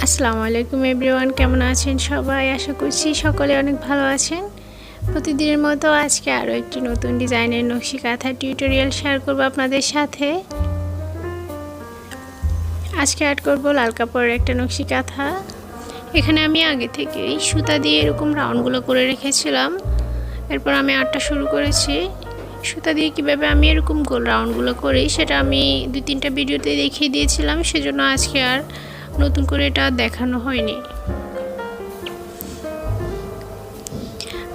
আসসালামু আলাইকুম এভরিওয়ান, কেমন আছেন সবাই? আশা করছি সকলে অনেক ভালো আছেন। প্রতিদিনের মতো আজকে আরও একটি নতুন ডিজাইনের নকশি কাঁথা টিউটোরিয়াল শেয়ার করব আপনাদের সাথে। আজকে অ্যাড করব লাল কাপড়ের একটা নকশি কাঁথা। এখানে আমি আগে থেকেই সুতা দিয়ে এরকম রাউন্ডগুলো করে রেখেছিলাম। এরপর আমি আর্টটা শুরু করেছি। সুতা দিয়ে কীভাবে আমি এরকম গোল রাউন্ডগুলো করি সেটা আমি 2-3টা ভিডিওতে দেখিয়ে দিয়েছিলাম, সেজন্য আজকে আর নতুন করে এটা দেখানো হয়নি।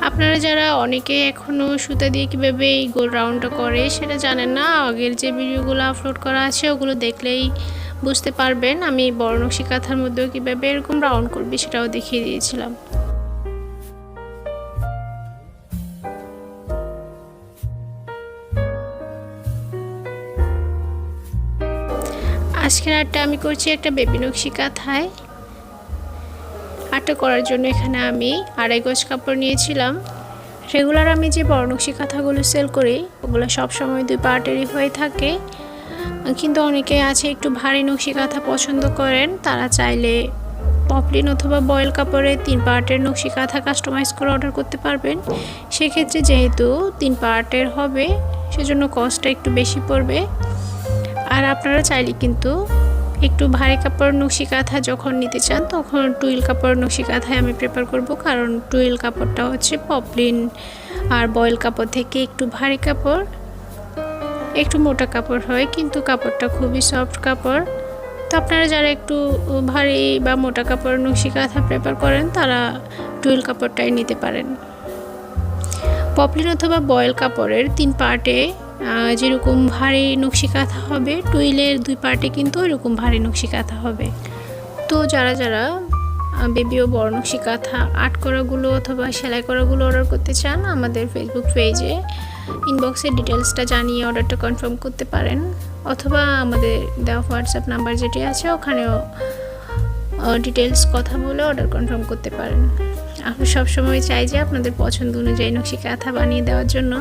আপনারা যারা অনেকে এখনও সুতা দিয়ে কীভাবে এই গোল রাউন্ডটা করে সেটা জানেন না, আগের যে ভিডিওগুলো আপলোড করা আছে ওগুলো দেখলেই বুঝতে পারবেন। আমি বড় নকশি কাঁথার মধ্যেও কীভাবে এরকম রাউন্ড করবি সেটাও দেখিয়ে দিয়েছিলাম। আজকের আর্টটা আমি করছি একটা বেবি নকশি কাঁথায়। আর্টটা করার জন্য এখানে আমি 2.5 গজ কাপড় নিয়েছিলাম। রেগুলার আমি যে বড় নকশি কাঁথাগুলো সেল করি ওগুলো সবসময় 2 পার্টেরই হয়ে থাকে, কিন্তু অনেকে আছে একটু ভারী নকশি কাঁথা পছন্দ করেন, তারা চাইলে পপলিন অথবা বয়েল কাপড়ে 3 পার্টের নকশি কাঁথা কাস্টমাইজ করে অর্ডার করতে পারবেন। সেক্ষেত্রে যেহেতু 3 পার্টের হবে সেজন্য কস্টটা একটু বেশি পড়বে। আর আপনারা চাইলে কিন্তু একটু ভারী কাপড় নকশি কাঁথা যখন নিতে চান তখন টুইল কাপড় নকশি কাঁথায় আমি প্রেফার করব, কারণ টুইল কাপড়টা হচ্ছে পপলিন আর বয়েল কাপড় থেকে একটু ভারী কাপড়, একটু মোটা কাপড় হয়, কিন্তু কাপড়টা খুবই সফট কাপড়। তো আপনারা যারা একটু ভারী বা মোটা কাপড় নকশি কাঁথা প্রেফার করেন তারা টুইল কাপড়টাই নিতে পারেন। পপলিন অথবা বয়েল কাপড়ের 3 পার্টে যেরকম ভারী নকশি কাঁথা হবে, টুইলের 2 পার্টে কিন্তু এরকম ভারী নকশি কাঁথা হবে। তো যারা যারা বেবি ও বড় নকশি কাঁথা আর্ট করাগুলো অথবা সেলাই করাগুলো অর্ডার করতে চান, আমাদের ফেসবুক পেজে ইনবক্সের ডিটেলসটা জানিয়ে অর্ডারটা কনফার্ম করতে পারেন, অথবা আমাদের দেওয়া হোয়াটসঅ্যাপ নাম্বার যেটি আছে ওখানেও ডিটেলস কথা বলে অর্ডার কনফার্ম করতে পারেন। আমরা সবসময় চাই যে আপনাদের পছন্দ অনুযায়ী নকশি কাঁথা বানিয়ে দেওয়ার জন্য।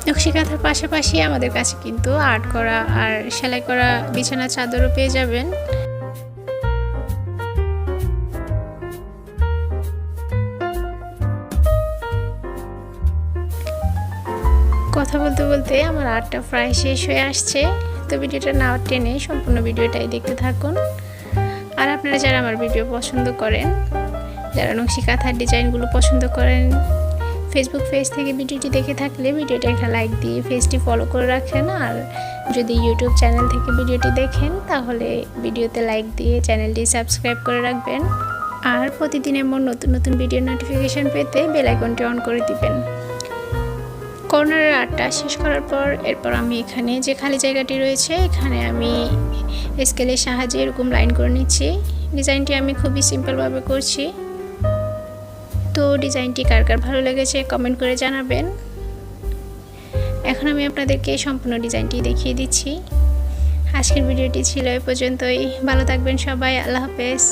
নকশি কাঁথার পাশাপাশি আমাদের কাছে কিন্তু আর্ট করা আর সেলাই করা বিছানা চাদরও পেয়ে যাবেন। কথা বলতে বলতে আমার আর্টটা প্রায় শেষ হয়ে আসছে, তো ভিডিওটা না টেনে সম্পূর্ণ ভিডিওটাই দেখতে থাকুন। আর আপনারা যারা আমার ভিডিও পছন্দ করেন, যারা নকশি কাঁথার ডিজাইনগুলো পছন্দ করেন, ফেসবুক পেজ থেকে ভিডিওটি দেখে থাকলে ভিডিওটা একটা লাইক দিয়ে পেজটি ফলো করে রাখেন। আর যদি ইউটিউব চ্যানেল থেকে ভিডিওটি দেখেন তাহলে ভিডিওতে লাইক দিয়ে চ্যানেলটি সাবস্ক্রাইব করে রাখবেন। আর প্রতিদিন এমন নতুন নতুন ভিডিও নোটিফিকেশান পেতে বেল আইকনটি অন করে দিবেন। কর্নারের আর্টটা শেষ করার পর এরপর আমি এখানে যে খালি জায়গাটি রয়েছে এখানে আমি স্কেলের সাহায্যে এরকম লাইন করে নিচ্ছি। ডিজাইনটি আমি খুবই সিম্পলভাবে করছি। তো ডিজাইনটি কার কার ভালো লেগেছে কমেন্ট করে জানাবেন। এখন আমি আপনাদেরকে সম্পূর্ণ ডিজাইনটি দেখিয়ে দিচ্ছি। আজকের ভিডিওটি ছিল এ পর্যন্তই। ভালো থাকবেন সবাই। আল্লাহ হাফেজ।